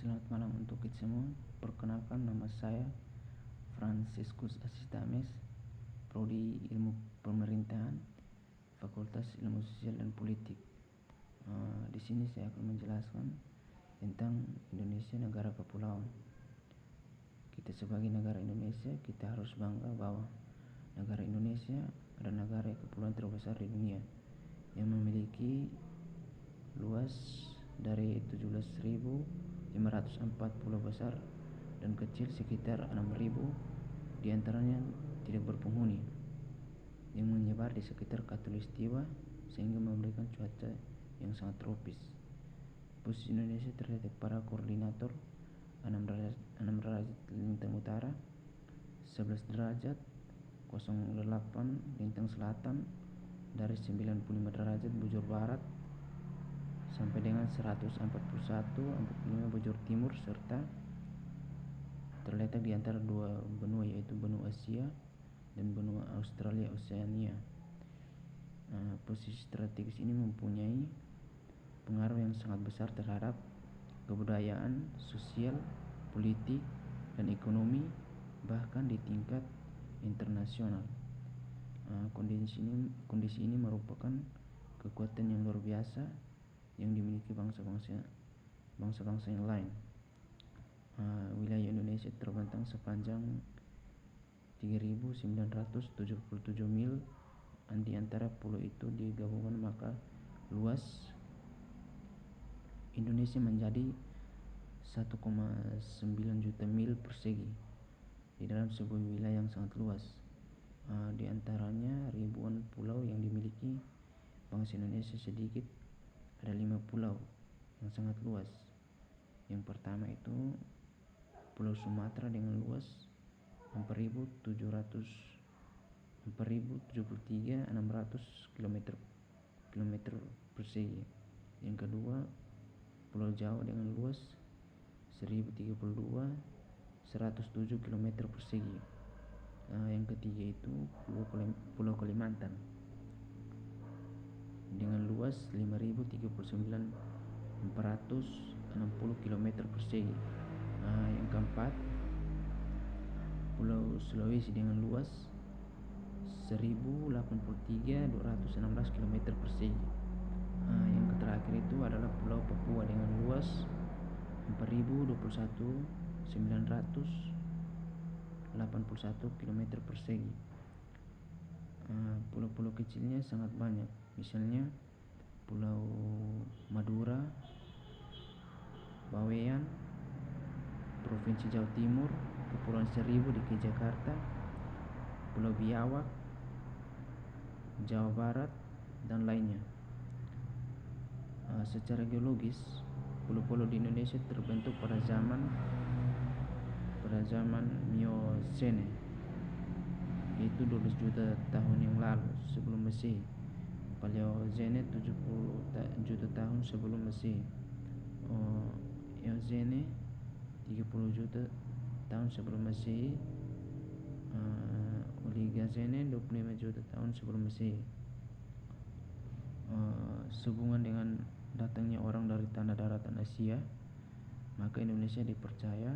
Selamat malam untuk kita semua. Perkenalkan, nama saya Franciscus Asistames, Prodi Ilmu Pemerintahan, Fakultas Ilmu Sosial dan Politik. Di sini saya akan menjelaskan tentang Indonesia, negara kepulauan. Kita sebagai negara Indonesia, kita harus bangga bahwa negara Indonesia adalah negara kepulauan terbesar di dunia yang memiliki luas dari 17.504 pulau besar dan kecil sekitar 6.000, diantaranya tidak berpenghuni, yang menyebar di sekitar Khatulistiwa sehingga memberikan cuaca yang sangat tropis. Posisi Indonesia terletak pada koordinator 6 derajat lintang utara, 11 derajat 08 lintang selatan, dari 95 derajat bujur barat sampai dengan 141,45 bujur timur, serta terletak di antara dua benua, yaitu benua Asia dan benua Australia Oceania. Posisi strategis ini mempunyai pengaruh yang sangat besar terhadap kebudayaan, sosial, politik, dan ekonomi, bahkan di tingkat internasional. Kondisi ini merupakan kekuatan yang luar biasa yang dimiliki bangsa-bangsa yang lain. Wilayah Indonesia terbentang sepanjang 3.977 mil. Di antara pulau itu digabungkan, maka luas Indonesia menjadi 1,9 juta mil persegi di dalam sebuah wilayah yang sangat luas. Di antaranya ribuan pulau yang dimiliki bangsa Indonesia sedikit. Ada 5 pulau yang sangat luas. Yang pertama itu Pulau Sumatera dengan luas 4.073.600 km persegi. Yang kedua Pulau Jawa dengan luas 1.032.107 km persegi. Yang ketiga itu Pulau Kalimantan dengan luas 5.039.460 km persegi. Yang keempat Pulau Sulawesi dengan luas 1.083.216 km persegi. Yang terakhir itu adalah Pulau Papua dengan luas 4.021.981 km persegi. Pulau-pulau kecilnya sangat banyak, misalnya Pulau Madura, Bawean, Provinsi Jawa Timur, Kepulauan Seribu di Jakarta, Pulau Biawak, Jawa Barat, dan lainnya. Secara geologis, pulau-pulau di Indonesia terbentuk pada zaman Miocene, yaitu 12 juta tahun yang lalu sebelum Masehi. Paleozene 70 juta tahun sebelum Masehi. Eocene 30 juta tahun sebelum Masehi. Oligocene 25 juta tahun sebelum Masehi. Sehubungan dengan datangnya orang dari tanah daratan Asia, maka Indonesia dipercaya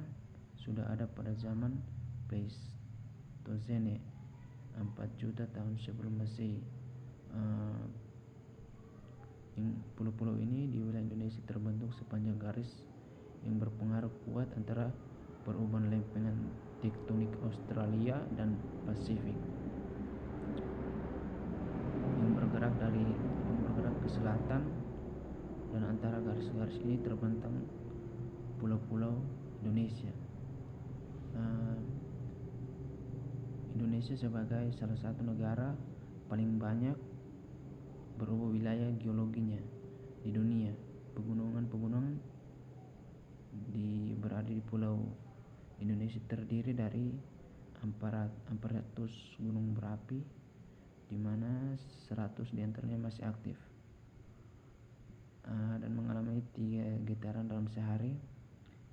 sudah ada pada zaman Pleistocene 4 juta tahun sebelum Masehi. Pulau-pulau ini di wilayah Indonesia terbentuk sepanjang garis yang berpengaruh kuat antara perubahan lempengan tektonik Australia dan Pasifik yang bergerak ke selatan, dan antara garis-garis ini terbentang pulau-pulau Indonesia. Indonesia sebagai salah satu negara paling banyak berubah wilayah geologinya di dunia. Pegunungan berada di pulau Indonesia terdiri dari 400 gunung berapi, di mana 100 diantaranya masih aktif, dan mengalami 3 getaran dalam sehari.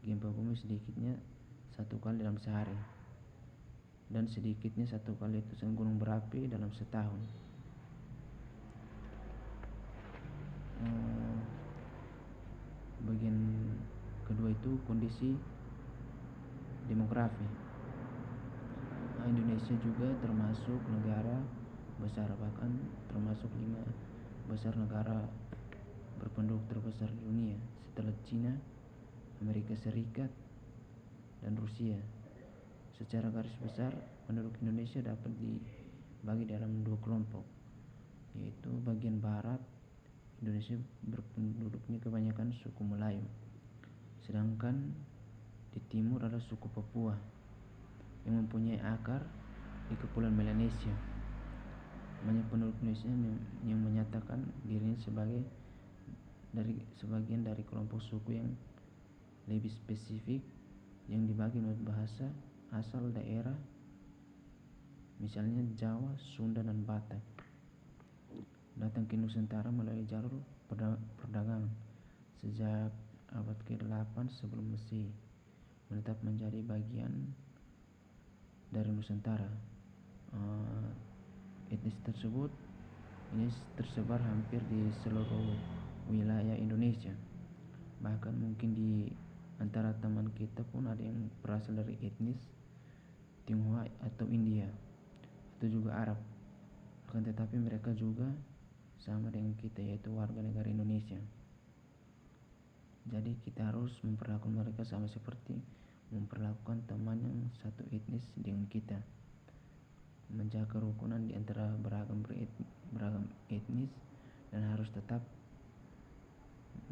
Gempa bumi sedikitnya 1 kali dalam sehari, dan sedikitnya 1 kali letusan gunung berapi dalam setahun. Bagian kedua itu yaitu kondisi demografi. Indonesia juga termasuk negara besar, bahkan termasuk 5 besar negara berpenduduk terbesar di dunia setelah Cina, Amerika Serikat, dan Rusia. Secara garis besar, penduduk Indonesia dapat dibagi dalam 2 kelompok, yaitu bagian barat Indonesia berpenduduknya kebanyakan suku Melayu, sedangkan di timur adalah suku Papua yang mempunyai akar di Kepulauan Melanesia. Banyak penduduk Indonesia yang menyatakan dirinya sebagian dari kelompok suku yang lebih spesifik yang dibagi menurut bahasa asal daerah, misalnya Jawa, Sunda, dan Batak. Datang ke Nusantara melalui jalur perdagangan sejak abad ke-8 sebelum Masehi, menetap menjadi bagian dari Nusantara. Etnis tersebut ini tersebar hampir di seluruh wilayah Indonesia. Bahkan mungkin di antara teman kita pun ada yang berasal dari etnis Tionghoa atau India atau juga Arab. Akan tetapi mereka juga sama dengan kita, yaitu warga negara Indonesia. Jadi kita harus memperlakukan mereka sama seperti memperlakukan teman yang satu etnis dengan kita, menjaga kerukunan di antara beragam etnis, dan harus tetap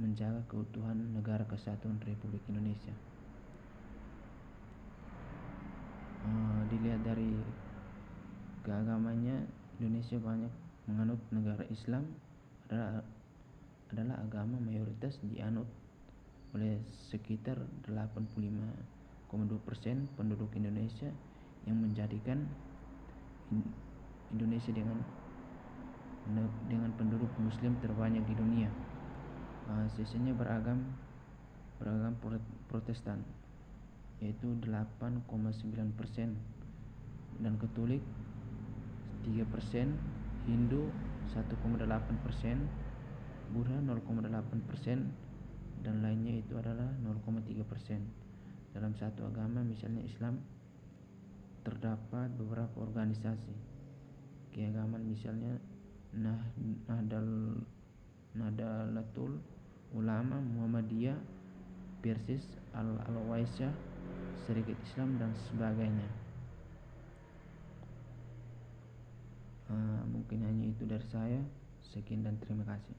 menjaga keutuhan negara kesatuan Republik Indonesia. Dilihat dari keagamannya, Indonesia banyak menganut negara Islam, adalah agama mayoritas dianut oleh sekitar 85,2% penduduk Indonesia, yang menjadikan Indonesia dengan penduduk muslim terbanyak di dunia. Sisanya beragam Protestan, yaitu 8,9%, dan Katolik 3%, Hindu 1,8%, Buddha 0,8%, dan lainnya itu adalah 0,3%. Dalam satu agama, misalnya Islam, terdapat beberapa organisasi keagamaan, misalnya Nahdlatul Ulama, Muhammadiyah, Persis, Al-Waisya, Serikat Islam, dan sebagainya. Mungkin hanya itu dari saya. Sekian dan terima kasih.